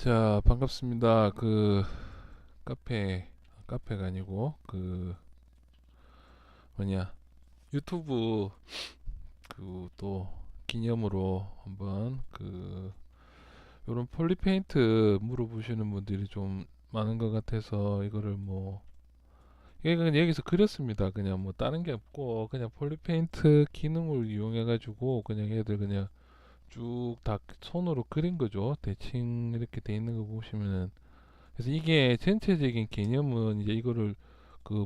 자, 반갑습니다. 카페가 아니고 뭐냐 유튜브 또 기념으로 한번 요런 폴리페인트 물어보시는 분들이 좀 많은 것 같아서 이거를 뭐 이게 그냥 여기서 그렸습니다. 그냥 뭐 다른 게 없고 그냥 폴리페인트 기능을 이용해 가지고 그냥 얘들 그냥 쭉 다 손으로 그린 거죠. 대칭 이렇게 돼 있는 거 보시면은, 그래서 이게 전체적인 개념은 이제 이거를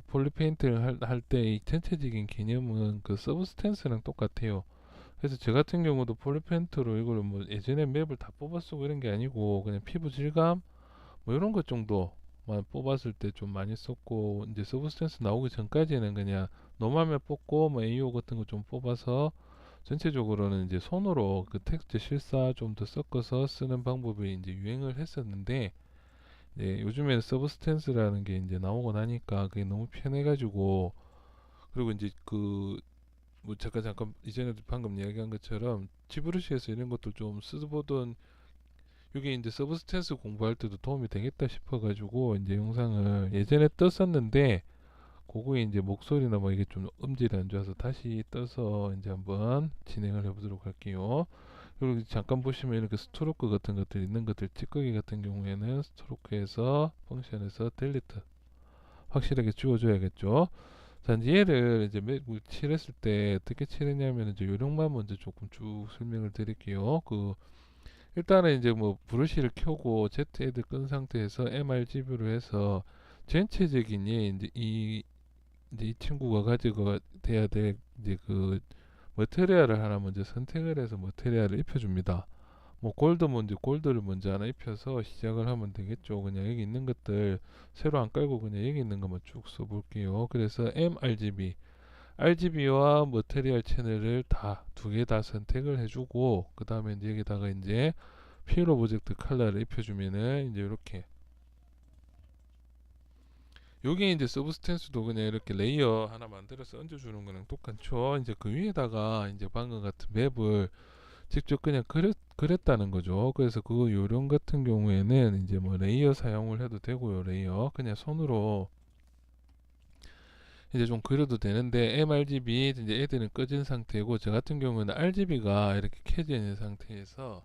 폴리페인트를 할 때 이 전체적인 개념은 그 서브스텐스랑 똑같아요. 그래서 저 같은 경우도 폴리페인트로 이거를 뭐 예전에 맵을 다 뽑아 쓰고 이런 게 아니고 그냥 피부 질감 뭐 이런 것 정도만 뽑았을 때 좀 많이 썼고, 이제 서브스텐스 나오기 전까지는 그냥 노멀 맵 뽑고 뭐 AO 같은 거 좀 뽑아서 전체적으로는 이제 손으로 그 텍스트 실사 좀 더 섞어서 쓰는 방법이 이제 유행을 했었는데, 네, 요즘에는 서브스탠스라는 게 이제 나오고 나니까 그게 너무 편해가지고, 그리고 이제 뭐 잠깐 이전에도 방금 이야기한 것처럼 지브러시에서 이런 것도 좀 쓰보던, 이게 이제 서브스탠스 공부할 때도 도움이 되겠다 싶어가지고 이제 영상을 예전에 떴었는데, 그거에 이제 목소리나 뭐 이게 좀 음질이 안 좋아서 다시 떠서 이제 한번 진행을 해보도록 할게요. 그리고 잠깐 보시면 이렇게 스트로크 같은 것들 있는 것들, 찌꺼기 같은 경우에는 스트로크에서 펑션에서 델리트 확실하게 지워줘야겠죠. 자, 이제 얘를 이제 칠했을 때 어떻게 칠했냐면 이제 요령만 먼저 조금 쭉 설명을 드릴게요. 일단은 이제 뭐 브러쉬를 켜고 Z 헤드 끈 상태에서 MRGB로 해서 전체적인 이제 이 친구가 가지고 돼야 될 이제 머테리얼을 하나 먼저 선택을 해서 머테리얼을 입혀줍니다. 뭐 골드 먼저 골드를 먼저 하나 입혀서 시작을 하면 되겠죠. 그냥 여기 있는 것들 새로 안 깔고 그냥 여기 있는 것만 쭉 써볼게요. 그래서 RGB와 머테리얼 채널을 다 두 개 다 선택을 해주고, 그 다음에 이제 여기다가 이제 필 오브젝트 컬러를 입혀주면은 이제 이렇게, 요게 이제 서브스텐스도 그냥 이렇게 레이어 하나 만들어서 얹어주는 거랑 똑같죠. 이제 그 위에다가 이제 방금 같은 맵을 직접 그냥 그렸다는 거죠. 그래서 그 요령 같은 경우에는 이제 뭐 레이어 사용을 해도 되고요. 레이어 그냥 손으로 이제 좀 그려도 되는데, mRGB 이제 애들은 꺼진 상태고 저 같은 경우는 RGB가 이렇게 켜져 있는 상태에서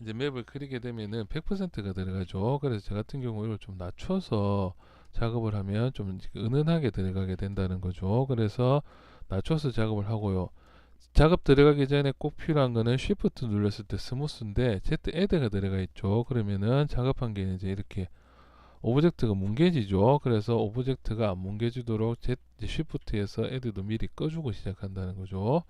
이제 맵을 그리게 되면은 100%가 들어가죠. 그래서 저 같은 경우 이걸 좀 낮춰서 작업을 하면 좀 은은하게 들어가게 된다는 거죠. 그래서 낮춰서 작업을 하고요. 작업 들어가기 전에 꼭 필요한 거는 Shift 눌렀을 때 스무스인데 Z 애드가 들어가 있죠. 그러면은 작업한 게 이제 이렇게 오브젝트가 뭉개지죠. 그래서 오브젝트가 안 뭉개지도록 Shift에서 애드도 미리 꺼주고 시작한다는 거죠.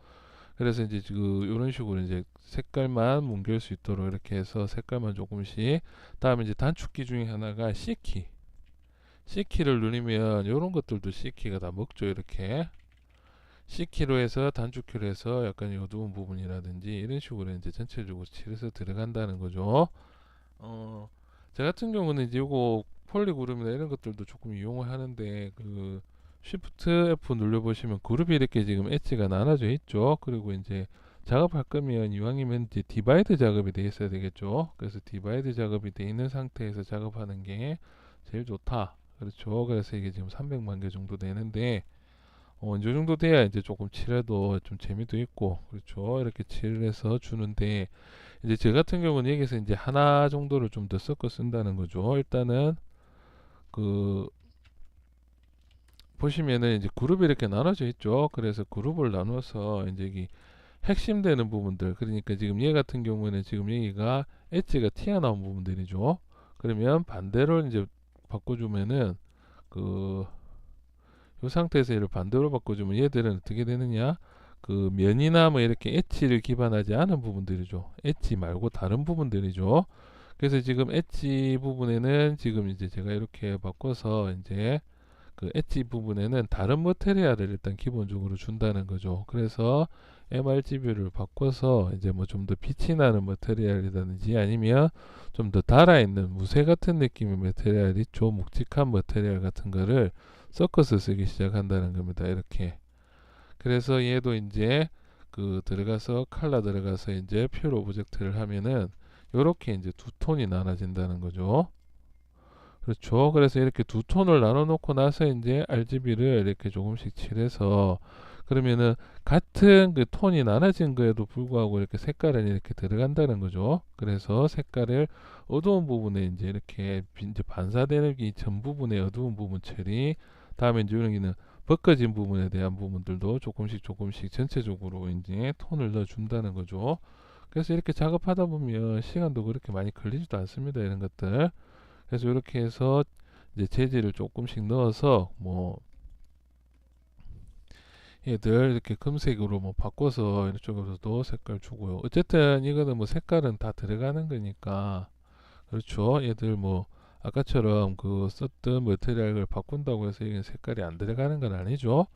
그래서 이제 이런 식으로 이제 색깔만 뭉갤 수 있도록 이렇게 해서 색깔만 조금씩. 다음에 이제 단축키 중에 하나가 C키를 누르면 이런 것들도 C키가 다 먹죠. 이렇게 C키로 해서 단축키로 해서 약간 어두운 부분이라든지 이런 식으로 이제 전체적으로 칠해서 들어간다는 거죠. 어, 저 같은 경우는 이제 요거 폴리그룹이나 이런 것들도 조금 이용을 하는데, Shift F 눌러보시면 그룹이 이렇게 지금 엣지가 나눠져 있죠. 그리고 이제 작업할 거면 이왕이면 이제 디바이드 작업이 되어 있어야 되겠죠. 그래서 디바이드 작업이 되어 있는 상태에서 작업하는 게 제일 좋다. 그렇죠. 그래서 이게 지금 300만 개 정도 되는데, 이 정도 돼야 이제 조금 칠해도 좀 재미도 있고, 그렇죠. 이렇게 칠해서 주는데, 이제 저 같은 경우는 여기서 이제 하나 정도를 좀 더 섞어 쓴다는 거죠. 일단은 그 보시면은 이제 그룹이 이렇게 나눠져 있죠. 그래서 그룹을 나눠서 이제 여기 핵심 되는 부분들, 그러니까 지금 얘 같은 경우에는 지금 여기가 엣지가 튀어나온 부분들이죠. 그러면 반대로 이제 바꿔주면은 그 이 상태에서 얘를 반대로 바꿔주면 얘들은 어떻게 되느냐, 면이나 뭐 이렇게 엣지를 기반하지 않은 부분들이죠. 엣지 말고 다른 부분들이죠. 그래서 지금 엣지 부분에는 지금 이제 제가 이렇게 바꿔서 이제 그 엣지 부분에는 다른 머테리얼을 일단 기본적으로 준다는 거죠. 그래서 MRGB를 바꿔서 이제 뭐 좀 더 빛이 나는 머테리얼이라든지 아니면 좀 더 달아있는 무쇠 같은 느낌의 머테리얼이 좀 묵직한 머테리얼 같은 거를 섞어서 쓰기 시작한다는 겁니다. 이렇게. 그래서 얘도 이제 들어가서 컬러 들어가서 이제 퓨어 오브젝트를 하면은 요렇게 이제 두 톤이 나눠진다는 거죠. 그렇죠. 그래서 이렇게 두 톤을 나눠 놓고 나서 이제 RGB를 이렇게 조금씩 칠해서, 그러면은 같은 그 톤이 나눠진 거에도 불구하고 이렇게 색깔은 이렇게 들어간다는 거죠. 그래서 색깔을 어두운 부분에 이제 이렇게 이제 반사되는 이 전 부분의 어두운 부분 처리, 다음에 이제 여기는 벗겨진 부분에 대한 부분들도 조금씩 조금씩 전체적으로 이제 톤을 넣어 준다는 거죠. 그래서 이렇게 작업하다 보면 시간도 그렇게 많이 걸리지도 않습니다. 이런 것들. 그래서 이렇게 해서 이제 재질을 조금씩 넣어서 뭐 얘들 이렇게 금색으로 뭐 바꿔서 이쪽으로도 색깔 주고요. 어쨌든 이거는 뭐 색깔은 다 들어가는 거니까. 그렇죠. 얘들 뭐 아까처럼 그 썼던 머티리얼을 바꾼다고 해서 이게 색깔이 안 들어가는 건 아니죠.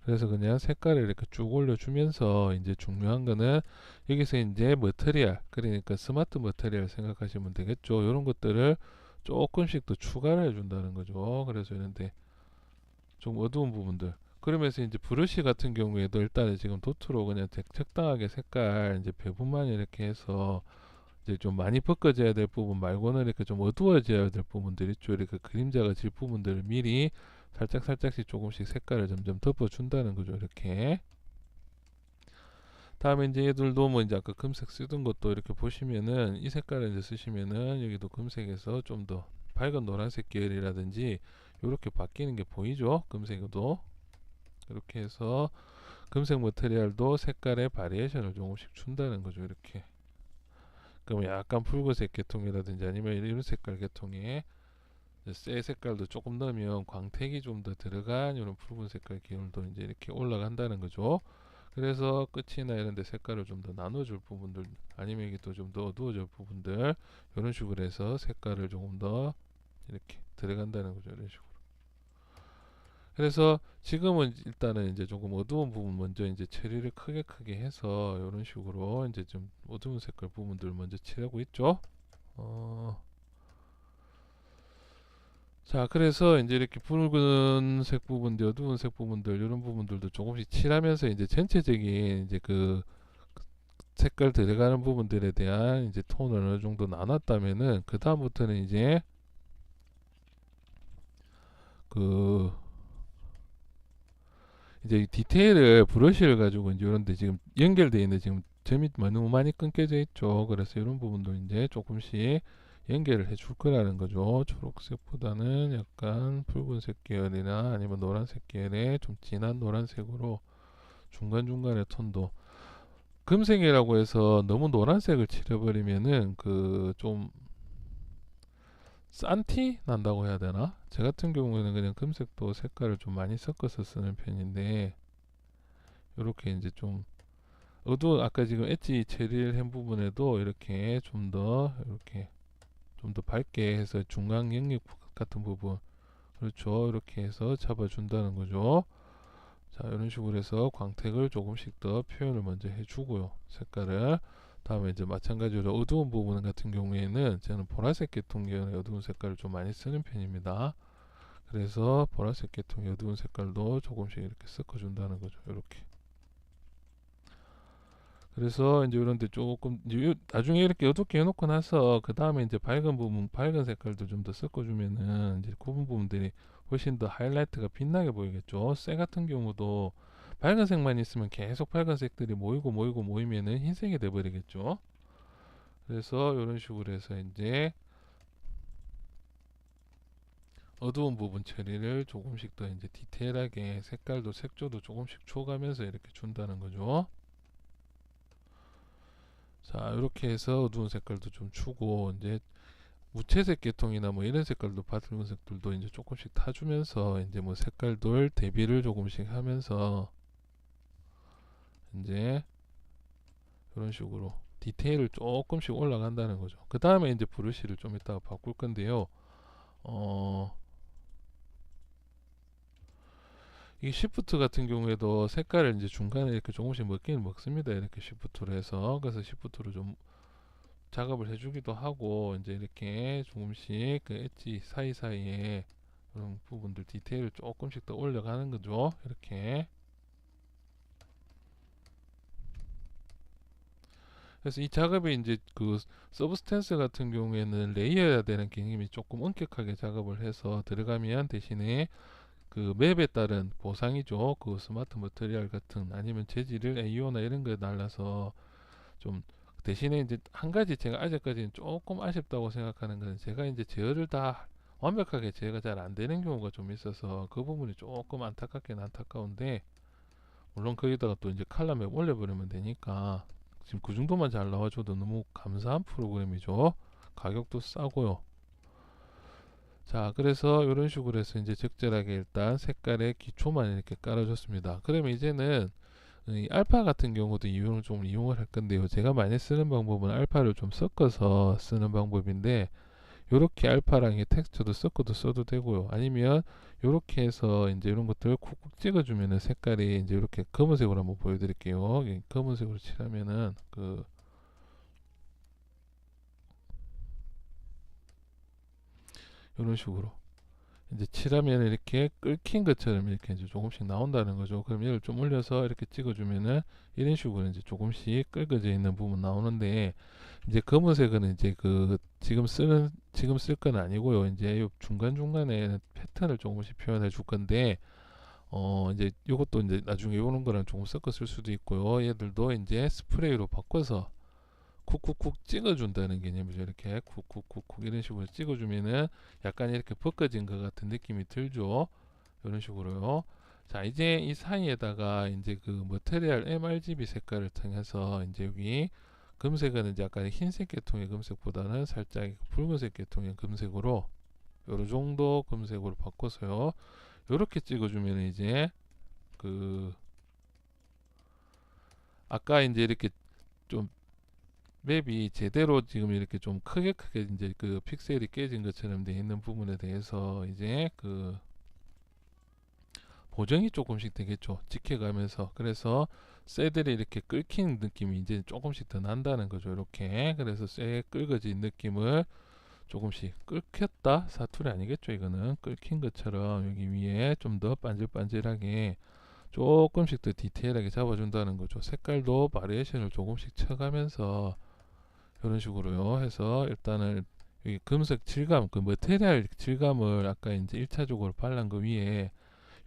그래서 그냥 색깔을 이렇게 쭉 올려주면서, 이제 중요한 거는 여기서 이제 머티리얼, 그러니까 스마트 머티리얼 생각하시면 되겠죠. 이런 것들을 조금씩 더 추가를 해준다는 거죠. 그래서 이런데 좀 어두운 부분들. 그러면서 이제 브러쉬 같은 경우에도 일단은 지금 도트로 그냥 적당하게 색깔 이제 배분만 이렇게 해서 이제 좀 많이 벗겨져야 될 부분 말고는 이렇게 좀 어두워져야 될 부분들 있죠. 이렇게 그림자가 질 부분들을 미리 살짝 살짝씩 조금씩 색깔을 점점 덮어준다는 거죠. 이렇게. 다음에 이제 얘들도 뭐 이제 아까 금색 쓰던 것도 이렇게 보시면은 이 색깔을 이제 쓰시면은 여기도 금색에서 좀 더 밝은 노란색 계열이라든지 이렇게 바뀌는 게 보이죠? 금색도 이렇게 해서 금색 머테리얼도 색깔의 바리에이션을 조금씩 준다는 거죠. 이렇게. 그러면 약간 붉은색 계통이라든지 아니면 이런 색깔 계통에 새 색깔도 조금 넣으면 광택이 좀 더 들어간 이런 붉은 색깔 계열도 이제 이렇게 올라간다는 거죠. 그래서 끝이나 이런 데 색깔을 좀 더 나눠줄 부분들, 아니면 이게 또 좀 더 어두워질 부분들, 이런 식으로 해서 색깔을 조금 더 이렇게 들어간다는 거죠. 이런 식으로. 그래서 지금은 일단은 이제 조금 어두운 부분 먼저 이제 처리를 크게 해서 이런 식으로 이제 좀 어두운 색깔 부분들 먼저 칠하고 있죠. 어, 자, 그래서 이제 이렇게 붉은색 부분들, 어두운 색 부분들, 이런 부분들도 조금씩 칠하면서 이제 전체적인 이제 그 색깔 들어가는 부분들에 대한 이제 톤을 어느 정도 나눴다면은 그 다음부터는 그 이제 디테일을 브러쉬를 가지고 이제 이런데 지금 연결되어 있는 지금 점이 너무 많이 끊겨져 있죠. 그래서 이런 부분도 이제 조금씩 연결을 해줄 거라는 거죠. 초록색보다는 약간 붉은색 계열이나 아니면 노란색 계열의 좀 진한 노란색으로 중간중간의 톤도, 금색이라고 해서 너무 노란색을 칠해버리면은 그 좀 싼 티 난다고 해야 되나? 제 같은 경우에는 그냥 금색도 색깔을 좀 많이 섞어서 쓰는 편인데, 이렇게 이제 좀 아까 지금 엣지 처리를 한 부분에도 이렇게 좀 더 밝게 해서 중앙 영역 같은 부분, 그렇죠, 이렇게 해서 잡아준다는 거죠. 자, 이런 식으로 해서 광택을 조금씩 더 표현을 먼저 해주고요, 색깔을. 다음에 이제 마찬가지로 어두운 부분 같은 경우에는 저는 보라색 계통 계열의 어두운 색깔을 좀 많이 쓰는 편입니다. 그래서 보라색 계통의 어두운 색깔도 조금씩 이렇게 섞어준다는 거죠. 이렇게. 그래서 이제 이런데 조금 이제 나중에 이렇게 어둡게 해놓고 나서 그 다음에 이제 밝은 부분, 밝은 색깔도 좀 더 섞어주면은 이제 구분 부분들이 훨씬 더 하이라이트가 빛나게 보이겠죠. 쇠 같은 경우도 밝은색만 있으면 계속 밝은색들이 모이고 모이면은 흰색이 돼버리겠죠. 그래서 이런 식으로 해서 이제 어두운 부분 처리를 조금씩 더 이제 디테일하게 색깔도 색조도 조금씩 줘가면서 이렇게 준다는 거죠. 자, 이렇게 해서 어두운 색깔도 좀 주고, 이제 무채색 계통이나 뭐 이런 색깔도 밝은 색들도 이제 조금씩 타주면서 이제 뭐 색깔들 대비를 조금씩 하면서 이제 이런 식으로 디테일을 조금씩 올라간다는 거죠. 그 다음에 이제 브러쉬를 좀 이따가 바꿀 건데요. 어, 이 시프트 같은 경우에도 색깔을 이제 중간에 이렇게 조금씩 먹기는 먹습니다. 이렇게 시프트로 해서. 그래서 시프트로 좀 작업을 해주기도 하고, 이제 이렇게 조금씩 그 엣지 사이사이에 그런 부분들 디테일을 조금씩 더 올려가는 거죠. 이렇게. 그래서 이 작업이 이제 그 서브스텐스 같은 경우에는 레이어야 되는 개념이 조금 엄격하게 작업을 해서 들어가면 대신에 그 맵에 따른 보상이죠. 그 스마트 머터리얼 같은 아니면 재질을 AO나 이런 거에 날라서 좀 대신에 이제 한 가지 제가 아직까지는 조금 아쉽다고 생각하는 것은 제가 이제 제어를 다 완벽하게 제어가 잘 안 되는 경우가 좀 있어서 그 부분이 조금 안타깝긴 안타까운데 물론 거기다가 또 이제 칼럼에 올려버리면 되니까 지금 그 정도만 잘 나와줘도 너무 감사한 프로그램이죠. 가격도 싸고요. 자, 그래서 이런 식으로 해서 이제 적절하게 일단 색깔의 기초만 이렇게 깔아줬습니다. 그러면 이제는 이 알파 같은 경우도 이용을 좀 이용을 할 건데요. 제가 많이 쓰는 방법은 알파를 좀 섞어서 쓰는 방법인데 요렇게 알파랑 이 텍스처도 섞어도 써도 되고요. 아니면 요렇게 해서 이제 이런 것들을 콕콕 찍어주면은 색깔이 이제 이렇게 검은색으로 한번 보여드릴게요. 검은색으로 칠하면은 그 이런 식으로 이제 칠하면 이렇게 끓긴 것처럼 이렇게 이제 조금씩 나온다는 거죠. 그럼 얘를 좀 올려서 이렇게 찍어주면은 이런 식으로 이제 조금씩 끓여져 있는 부분 나오는데 이제 검은색은 이제 그 지금 쓸 건 아니고요. 이제 요 중간 중간에 패턴을 조금씩 표현해 줄 건데 이제 요것도 이제 나중에 요런 거랑 조금 섞어 쓸 수도 있고요. 얘들도 이제 스프레이로 바꿔서 쿡쿡쿡 찍어준다는 개념이죠. 이렇게 쿡쿡쿡쿡 이런 식으로 찍어주면은 약간 이렇게 벗겨진 것 같은 느낌이 들죠. 이런 식으로요. 자, 이제 이 사이에다가 이제 그 머테리얼 mRGB 색깔을 통해서 이제 여기 금색은 이제 아까 흰색 계통의 금색보다는 살짝 붉은색 계통의 금색으로 요런 정도 금색으로 바꿔서요. 요렇게 찍어주면 이제 그 아까 이제 이렇게 좀 맵이 제대로 지금 이렇게 좀 크게 이제 그 픽셀이 깨진 것처럼 되어 있는 부분에 대해서 이제 그 보정이 조금씩 되겠죠. 지켜가면서. 그래서 쇠들이 이렇게 끓긴 느낌이 이제 조금씩 더 난다는 거죠. 이렇게. 그래서 쇠 끓어진 느낌을 조금씩 끓였다? 사투리 아니겠죠. 이거는 끓인 것처럼 여기 위에 좀 더 반질반질하게 조금씩 더 디테일하게 잡아준다는 거죠. 색깔도 바리에이션을 조금씩 쳐가면서 이런 식으로요 해서 일단은 여기 금색 질감 그 머테리얼 질감을 아까 이제 1차적으로 발란 거 위에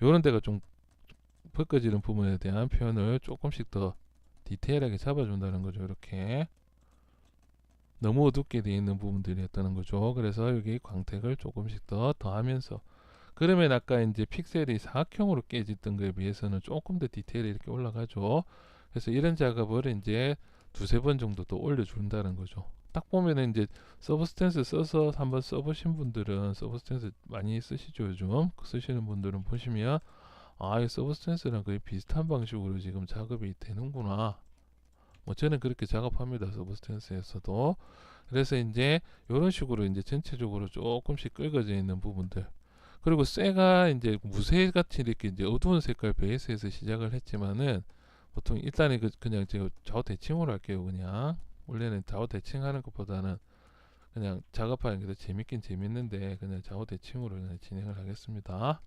요런 데가 좀 벗겨지는 부분에 대한 표현을 조금씩 더 디테일하게 잡아준다는 거죠. 이렇게 너무 어둡게 되어 있는 부분들이었다는 거죠. 그래서 여기 광택을 조금씩 더 더하면서 그러면 아까 이제 픽셀이 사각형으로 깨졌던 거에 비해서는 조금 더 디테일이 이렇게 올라가죠. 그래서 이런 작업을 이제 두세 번 정도 더 올려준다는 거죠. 딱 보면은 이제 서브스텐스 써서 한번 써보신 분들은 서브스텐스 많이 쓰시죠 요즘 쓰시는 분들은 보시면 이 서브스텐스랑 거의 비슷한 방식으로 지금 작업이 되는구나. 뭐 저는 그렇게 작업합니다 서브스텐스에서도. 그래서 이제 이런 식으로 이제 전체적으로 조금씩 긁어져 있는 부분들 그리고 쇠가 이제 무쇠같이 이렇게 이제 어두운 색깔 베이스에서 시작을 했지만은 보통 일단은 그냥 제가 좌우 대칭으로 할게요. 그냥 원래는 좌우 대칭하는 것보다는 그냥 작업하는 게 더 재밌긴 재밌는데 그냥 좌우 대칭으로 그냥 진행을 하겠습니다.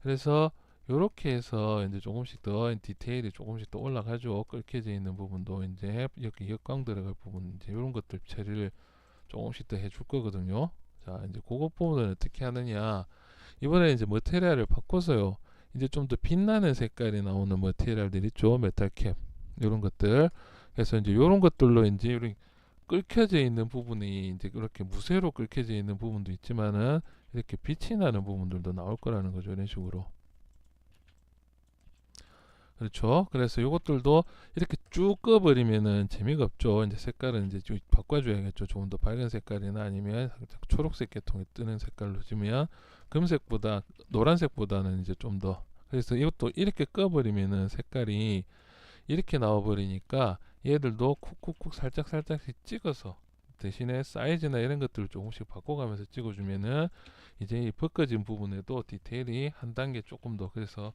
그래서 요렇게 해서 이제 조금씩 더 디테일이 조금씩 더 올라가죠. 끓여져 있는 부분도 이제 여기 역광 들어갈 부분 이제 이런 것들 처리를 조금씩 더 해줄 거거든요. 자 이제 그것 부분은 어떻게 하느냐 이번에 이제 머테리얼을 바꿔서요. 이제 좀 더 빛나는 색깔이 나오는 머테리얼들 있죠. 메탈캡 이런 것들. 그래서 이제 이런 것들로 이제 이런 끓여져 있는 부분이 이제 그렇게 무쇠로 끓여져 있는 부분도 있지만은 이렇게 빛이 나는 부분들도 나올 거라는 거죠. 이런 식으로. 그렇죠. 그래서 이것들도 이렇게 쭉 꺼버리면은 재미가 없죠. 이제 색깔은 이제 좀 바꿔줘야겠죠. 조금 더 밝은 색깔이나 아니면 초록색 계통이 뜨는 색깔로 주면 금색보다 노란색보다는 이제 좀 더. 그래서 이것도 이렇게 꺼버리면은 색깔이 이렇게 나와버리니까 얘들도 쿡쿡쿡 살짝씩 찍어서 대신에 사이즈나 이런 것들을 조금씩 바꿔가면서 찍어주면은 이제 이 벗겨진 부분에도 디테일이 한 단계 조금 더 그래서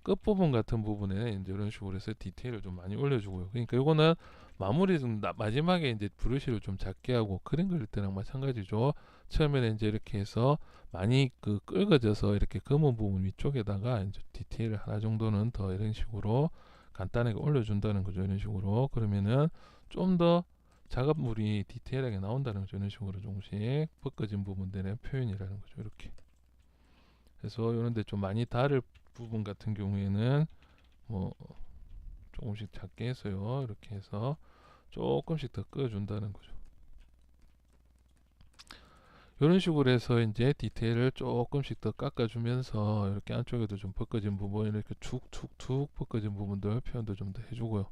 끝부분 같은 부분에 이제 이런 식으로 해서 디테일을 좀 많이 올려주고요. 그러니까 이거는 마무리 좀 마지막에 이제 브러쉬를 좀 작게 하고 그림 그릴 때랑 마찬가지죠. 처음에는 이제 이렇게 해서 많이 그 긁어져서 이렇게 검은 부분 위쪽에다가 이제 디테일을 하나 정도는 더 이런 식으로 간단하게 올려준다는 거죠. 이런 식으로 그러면은 좀 더 작업물이 디테일하게 나온다는 거죠. 이런 식으로 조금씩 벗겨진 부분들의 표현이라는 거죠. 이렇게. 그래서 이런데 좀 많이 다를 부분 같은 경우에는 뭐 조금씩 작게 해서요. 이렇게 해서 조금씩 더 끄어준다는 거죠. 이런 식으로 해서 이제 디테일을 조금씩 더 깎아주면서 이렇게 안쪽에도 좀 벗겨진 부분, 이렇게 툭툭툭 벗겨진 부분들 표현도 좀 더 해주고요.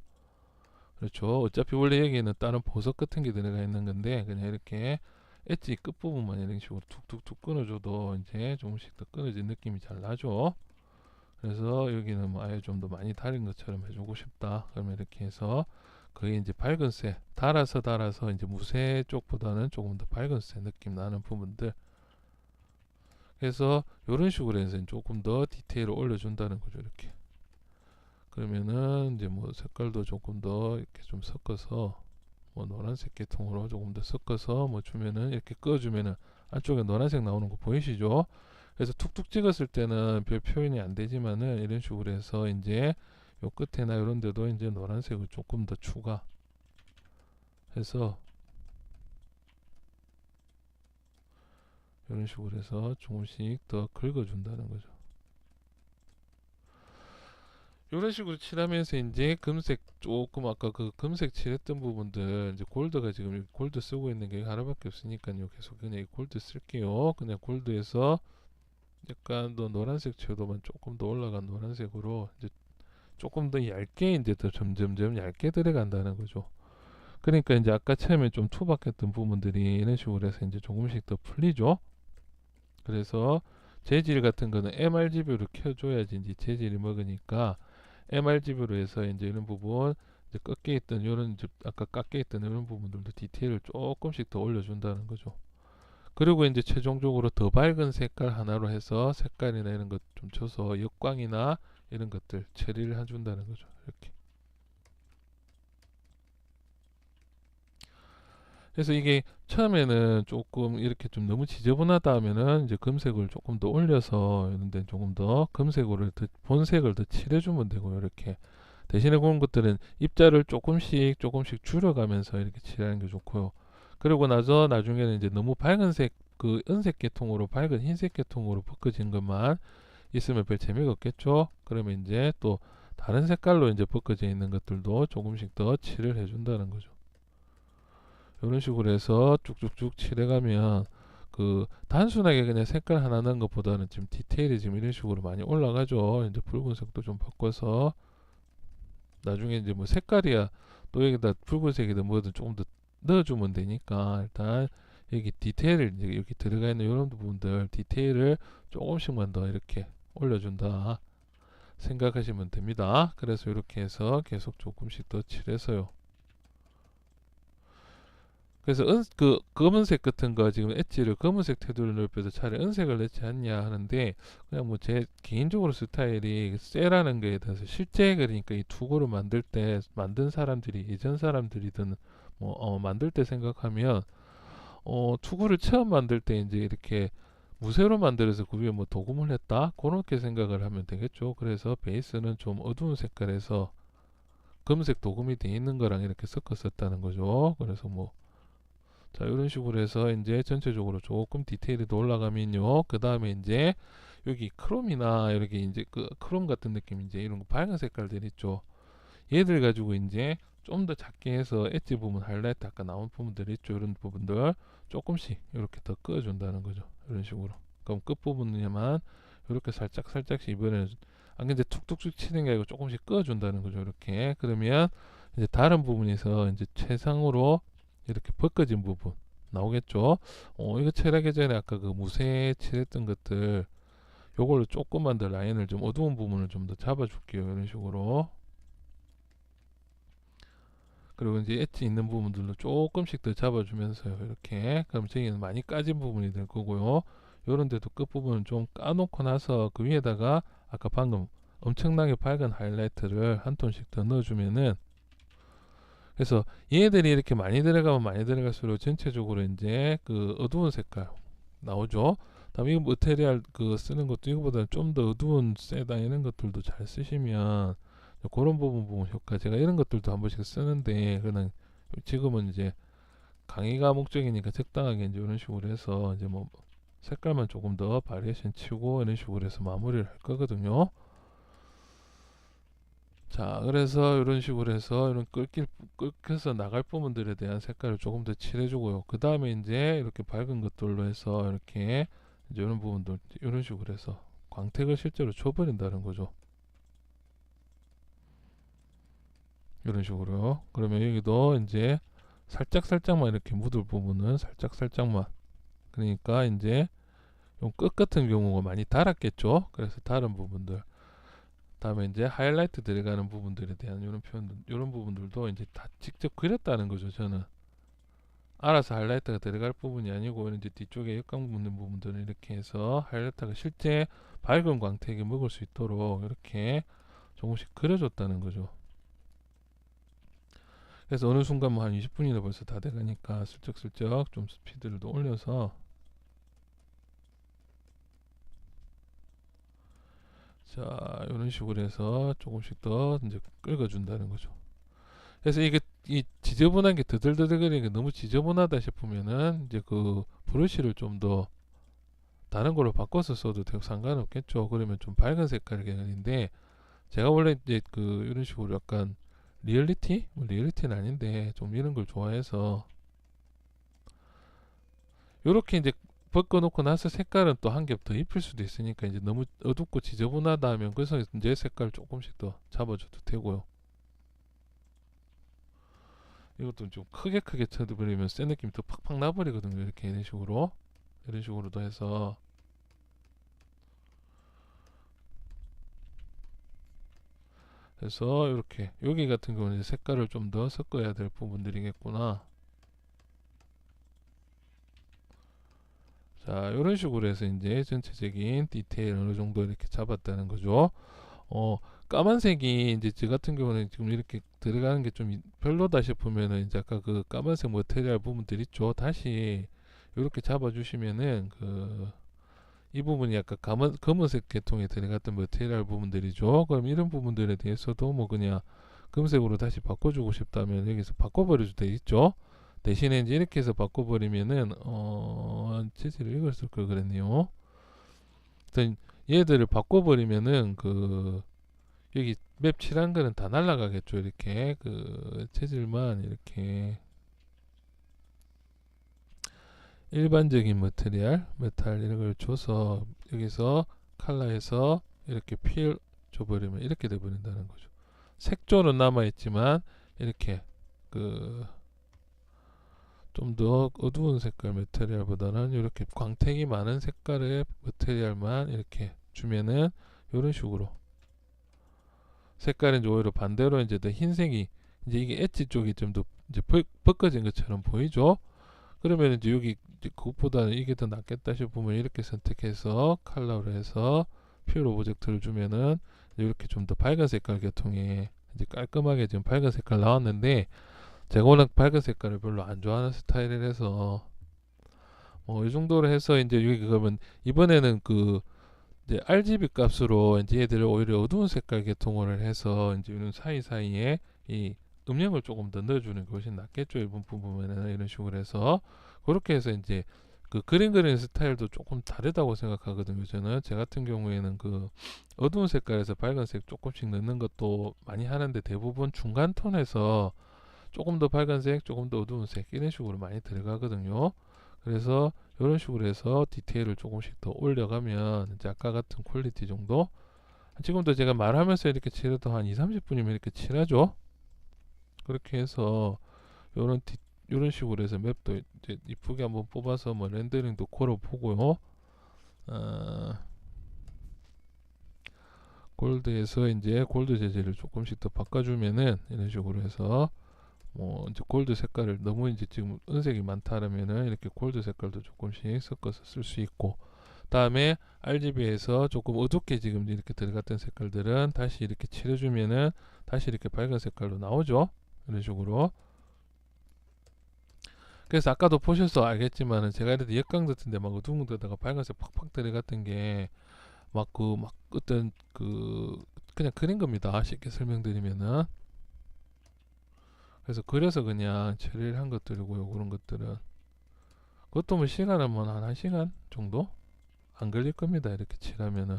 그렇죠. 어차피 원래 여기에는 다른 보석 같은 게 들어가 있는 건데 그냥 이렇게 엣지 끝부분만 이런 식으로 툭툭툭 끊어줘도 이제 조금씩 더 끊어진 느낌이 잘 나죠. 그래서 여기는 뭐 아예 좀 더 많이 다른 것처럼 해주고 싶다. 그러면 이렇게 해서 거의 이제 밝은색, 달아서 이제 무쇠 쪽보다는 조금 더 밝은색 느낌 나는 부분들. 그래서 이런 식으로 해서 조금 더 디테일을 올려준다는 거죠. 이렇게. 그러면은 이제 뭐 색깔도 조금 더 이렇게 좀 섞어서 뭐 노란색 계통으로 조금 더 섞어서 뭐 주면은 이렇게 꺼주면은 안쪽에 노란색 나오는 거 보이시죠? 그래서 툭툭 찍었을 때는 별 표현이 안 되지만은 이런 식으로 해서 이제 요 끝에나 이런 데도 이제 노란색을 조금 더 추가해서 이런 식으로 해서 조금씩 더 긁어준다는 거죠. 이런 식으로 칠하면서 이제 금색 조금 아까 그 금색 칠했던 부분들 이제 골드가 지금 골드 쓰고 있는 게 하나밖에 없으니까요. 계속 그냥 골드 쓸게요. 그냥 골드에서 약간 더 노란색 채도만 조금 더 올라간 노란색으로 이제 조금 더 얇게 이제 더 점점점 얇게 들어간다는 거죠. 그러니까 이제 아까 처음에 좀 투박했던 부분들이 이런 식으로 해서 이제 조금씩 더 풀리죠. 그래서 재질 같은 거는 MRGB로 켜줘야지 이제 재질이 먹으니까 MRGB로 해서 이제 이런 부분 이제 꺾여 있던 이런 아까 깎여 있던 이런 부분들도 디테일을 조금씩 더 올려준다는 거죠. 그리고 이제 최종적으로 더 밝은 색깔 하나로 해서 색깔이나 이런 것 좀 줘서 역광이나 이런 것들 처리를 해준다는 거죠. 이렇게. 그래서 이게 처음에는 조금 이렇게 좀 너무 지저분하다 하면은 이제 금색을 조금 더 올려서 이런데 조금 더 금색으로 더 본색을 더 칠해주면 되고요. 이렇게. 대신에 그런 것들은 입자를 조금씩 줄여가면서 이렇게 칠하는 게 좋고요. 그리고 나서 나중에는 이제 너무 밝은색 그 은색 계통으로 밝은 흰색 계통으로 벗겨진 것만 있으면 별 재미가 없겠죠. 그러면 이제 또 다른 색깔로 이제 벗겨져 있는 것들도 조금씩 더 칠을 해준다는 거죠. 이런 식으로 해서 쭉쭉쭉 칠해가면 그 단순하게 그냥 색깔 하나 넣은 것보다는 지금 디테일이 지금 이런 식으로 많이 올라가죠. 이제 붉은색도 좀 바꿔서 나중에 이제 뭐 색깔이야 또 여기다 붉은색이든 뭐든 조금 더 넣어주면 되니까 일단 여기 디테일을 이제 여기 들어가 있는 이런 부분들 디테일을 조금씩만 더 이렇게 올려준다 생각하시면 됩니다. 그래서 이렇게 해서 계속 조금씩 더 칠해서요. 그래서 그 검은색 같은 거 지금 엣지를 검은색 테두리를 넓혀서 차라리 은색을 넣지 않냐 하는데 그냥 뭐 제 개인적으로 스타일이 쎄라는 거에 대해서 실제 그러니까 이 투구를 만들 때 만든 사람들이 예전 사람들이든 뭐 만들 때 생각하면 투구를 처음 만들 때 이제 이렇게 무쇠로 만들어서 그 위에 뭐 도금을 했다 그렇게 생각을 하면 되겠죠. 그래서 베이스는 좀 어두운 색깔에서 검은색 도금이 돼 있는 거랑 이렇게 섞었었다는 거죠. 그래서 뭐 자, 이런 식으로 해서 이제 전체적으로 조금 디테일이 더 올라가면요. 그 다음에 이제 여기 크롬이나 이렇게 이제 그 크롬 같은 느낌 이제 이런 거 밝은 색깔들 있죠. 얘들 가지고 이제 좀 더 작게 해서 엣지 부분 하이라이트 아까 나온 부분들 있죠. 이런 부분들 조금씩 이렇게 더 끄어준다는 거죠. 이런 식으로. 그럼 끝부분에만 이렇게 살짝씩 이번에는 안 근데 툭툭툭 치는 게 아니고 조금씩 끄어준다는 거죠. 이렇게. 그러면 이제 다른 부분에서 이제 최상으로 이렇게 벗겨진 부분 나오겠죠. 이거 칠하기 전에 아까 그 무쇠 칠했던 것들 요걸로 조금만 더 라인을 좀 어두운 부분을 좀 더 잡아줄게요. 이런 식으로. 그리고 이제 엣지 있는 부분들도 조금씩 더 잡아주면서요. 이렇게. 그럼 저기는 많이 까진 부분이 될 거고요. 요런 데도 끝부분을 좀 까놓고 나서 그 위에다가 아까 방금 엄청나게 밝은 하이라이트를 한 톤씩 더 넣어주면은 그래서 얘들이 이렇게 많이 들어가면 많이 들어갈수록 전체적으로 이제 그 어두운 색깔 나오죠. 다음에 이 머테리얼 그 쓰는 것도 이거보다는 좀 더 어두운 세다 이런 것들도 잘 쓰시면 그런 부분 효과 제가 이런 것들도 한 번씩 쓰는데 그냥 지금은 이제 강의가 목적이니까 적당하게 이제 이런 식으로 해서 이제 뭐 색깔만 조금 더 바리에이션 치고 이런 식으로 해서 마무리를 할 거거든요. 자, 그래서 이런 식으로 해서 이런 끓여서 나갈 부분들에 대한 색깔을 조금 더 칠해주고요. 그 다음에 이제 이렇게 밝은 것들로 해서 이렇게 이제 이런 부분들 이런 식으로 해서 광택을 실제로 줘버린다는 거죠. 이런 식으로요. 그러면 여기도 이제 살짝만 이렇게 묻을 부분은 살짝만. 그러니까 이제 좀 끝 같은 경우가 많이 달았겠죠. 그래서 다른 부분들. 다음에 이제 하이라이트 들어가는 부분들에 대한 이런 표현들, 이런 부분들도 이제 다 직접 그렸다는 거죠. 저는 알아서 하이라이트가 들어갈 부분이 아니고 이제 뒤쪽에 역광 붙는 부분들을 이렇게 해서 하이라이트가 실제 밝은 광택이 먹을 수 있도록 이렇게 조금씩 그려줬다는 거죠. 그래서 어느 순간 뭐 한 20분이나 벌써 다 돼가니까 슬쩍슬쩍 좀 스피드를 더 올려서 자 이런 식으로 해서 조금씩 더 이제 긁어준다는 거죠. 그래서 이게 이 지저분한 게 드들드들거리는 게 너무 지저분하다 싶으면은 이제 그 브러쉬를 좀 더 다른 걸로 바꿔서 써도 되고 상관없겠죠. 그러면 좀 밝은 색깔이 되는데 제가 원래 이제 그 이런 식으로 약간 리얼리티? 뭐 리얼리티는 아닌데 좀 이런 걸 좋아해서 요렇게 이제 벗겨놓고 나서 색깔은 또 한 겹 더 입힐 수도 있으니까 이제 너무 어둡고 지저분하다 하면 그래서 이제 색깔 조금씩 더 잡아줘도 되고요. 이것도 좀 크게 쳐버리면 센 느낌이 더 팍팍 나버리거든요. 이렇게 이런 식으로도 해서 이렇게 여기 같은 경우는 이제 색깔을 좀 더 섞어야 될 부분들이겠구나. 자, 이런 식으로 해서 이제 전체적인 디테일 어느 정도 이렇게 잡았다는 거죠. 어, 까만색이 이제 저 같은 경우는 지금 이렇게 들어가는 게 좀 별로다 싶으면은 이제 아까 그 까만색 머테리얼 부분들 있죠. 다시 이렇게 잡아주시면은 그 이 부분이 약간 검은색 계통에 들어갔던 머테리얼 부분들이죠. 그럼 이런 부분들에 대해서도 뭐 그냥 금색으로 다시 바꿔주고 싶다면 여기서 바꿔버려도 돼 있죠. 대신에 이제 이렇게 해서 바꿔버리면은 재질을 이걸 쓸 걸 그랬네요. 일단 얘들을 바꿔버리면은 그 여기 맵 칠한 거는 다 날라가겠죠. 이렇게 그 재질만 이렇게 일반적인 머테리얼 메탈 이런 걸 줘서 여기서 컬러에서 이렇게 필 줘버리면 이렇게 돼버린다는 거죠. 색조는 남아있지만 이렇게 그 좀 더 어두운 색깔 머테리얼보다는 이렇게 광택이 많은 색깔의 머테리얼만 이렇게 주면은 이런 식으로 색깔은 오히려 반대로 이제 더 흰색이 이제 이게 엣지 쪽이 좀 더 이제 벗겨진 것처럼 보이죠. 그러면 이제 여기 이제 그것보다는 이게 더 낫겠다 싶으면 이렇게 선택해서 컬러로 해서 퓨어 오브젝트를 주면은 이렇게 좀 더 밝은 색깔 계통의 이제 깔끔하게 지금 밝은 색깔 나왔는데 제가 워낙 밝은 색깔을 별로 안 좋아하는 스타일이라서 이 정도로 해서 이제 여기 그러면 이번에는 그 이제 RGB 값으로 이제 얘들을 오히려 어두운 색깔 계통을 해서 이제 이런 사이사이에 이 음영을 조금 더 넣어주는 것이 낫겠죠. 일본 부분에는 이런 식으로 해서 그렇게 해서 이제 그 그림 그리는 스타일도 조금 다르다고 생각하거든요. 저는 제 같은 경우에는 그 어두운 색깔에서 밝은색 조금씩 넣는 것도 많이 하는데 대부분 중간 톤에서 조금 더 밝은색, 조금 더 어두운 색 이런 식으로 많이 들어가거든요. 그래서 이런 식으로 해서 디테일을 조금씩 더 올려가면 이제 아까 같은 퀄리티 정도 지금도 제가 말하면서 이렇게 칠해도 한 2, 30분이면 이렇게 칠하죠. 그렇게 해서 요런 이런 식으로 해서 맵도 이제 이쁘게 한번 뽑아서 뭐 렌더링도 걸어보고요. 어, 골드에서 이제 골드 재질을 조금씩 더 바꿔주면은 이런 식으로 해서 뭐 이제 골드 색깔을 너무 이제 지금 은색이 많다라면은 이렇게 골드 색깔도 조금씩 섞어서 쓸 수 있고 다음에 RGB에서 조금 어둡게 지금 이렇게 들어갔던 색깔들은 다시 이렇게 칠해주면은 다시 이렇게 밝은 색깔로 나오죠. 이런 식으로. 그래서 아까도 보셔서 알겠지만은 제가 이렇게 역광 같은데 막 어두운 데다가 빨간색 팍팍 들어갔던 게 막 그 막 어떤 그 그냥 그린 겁니다. 쉽게 설명드리면은 그래서 그냥 처리를 한 것들이고요. 그런 것들은 그것도 뭐 시간은 뭐 한 1시간 정도 안 걸릴 겁니다. 이렇게 칠하면은.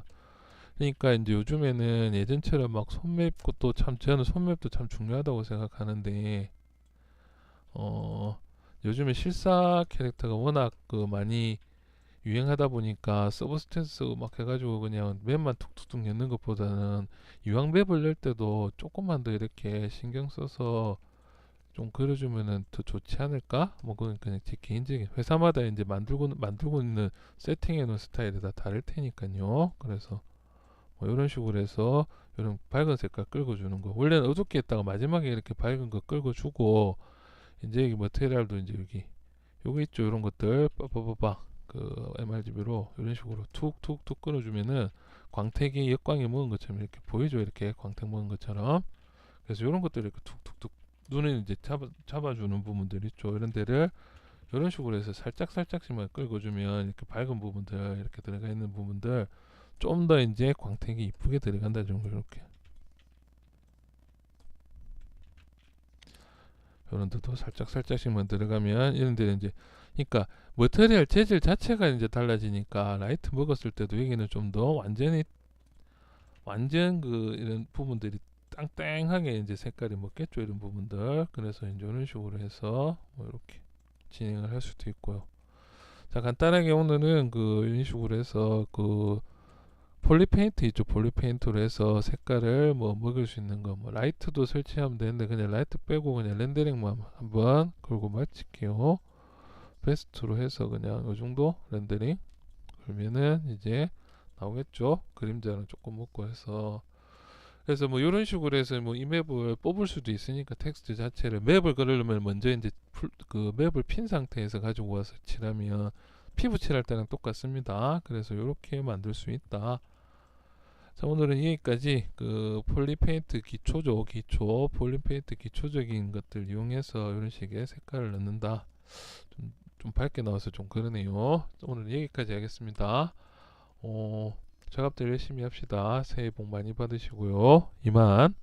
그러니까 이제 요즘에는 예전처럼 막 손맵고 또 참 저는 손맵도 참 중요하다고 생각하는데 요즘에 실사 캐릭터가 워낙 그 많이 유행하다 보니까 서브스탠스 막 해가지고 그냥 맵만 툭툭툭 넣는 것보다는 이왕 맵을 낼 때도 조금만 더 이렇게 신경 써서 좀 그려주면은 더 좋지 않을까? 뭐 그건 그냥 제 개인적인 회사마다 이제 만들고 있는 세팅해 놓은 스타일이 다 다를 테니까요. 그래서 뭐 이런 식으로 해서 이런 밝은 색깔 끌어주는 거. 원래는 어둡게 했다가 마지막에 이렇게 밝은 거 끌어주고 이제 여기 머테리얼도 이제 요거 있죠. 이런 것들 빠바바바 그 MRGB로 이런 식으로 툭툭툭 끊어주면은 광택이 역광이 먹은 것처럼 이렇게 보이죠. 이렇게 광택 먹은 것처럼. 그래서 이런 것들 이렇게 툭툭툭 눈에 이제 잡아주는 부분들 있죠. 이런 데를 이런 식으로 해서 살짝 살짝씩만 긁어주면 이렇게 밝은 부분들 이렇게 들어가 있는 부분들 좀 더 이제 광택이 이쁘게 들어간다 정도 이렇게. 이런 데도 살짝 살짝씩만 들어가면 이런 데는 이제 그러니까 머테리얼 재질 자체가 이제 달라지니까 라이트 먹었을 때도 여기는 좀 더 완전 그 이런 부분들이 땡땡하게 이제 색깔이 먹겠죠. 이런 부분들. 그래서 이제 이런 식으로 해서 뭐 이렇게 진행을 할 수도 있고요. 자, 간단하게 오늘은 그 이런 식으로 해서 그 폴리페인트 있죠. 폴리페인트로 해서 색깔을 뭐 먹을 수 있는 거, 뭐 라이트도 설치하면 되는데 그냥 라이트 빼고 그냥 렌더링만 한번 걸고 마칠게요. 베스트로 해서 그냥 이 정도 렌더링 그러면은 이제 나오겠죠. 그림자는 조금 먹고 해서 그래서 뭐 이런 식으로 해서 뭐 이 맵을 뽑을 수도 있으니까 텍스트 자체를 맵을 그리려면 먼저 이제 그 맵을 핀 상태에서 가지고 와서 칠하면 피부 칠할 때랑 똑같습니다. 그래서 이렇게 만들 수 있다. 자, 오늘은 여기까지 그 폴리페인트 기초죠. 기초 폴리페인트 기초적인 것들 이용해서 이런 식의 색깔을 넣는다. 좀 밝게 나와서 좀 그러네요. 오늘은 여기까지 하겠습니다. 작업들 열심히 합시다. 새해 복 많이 받으시고요. 이만.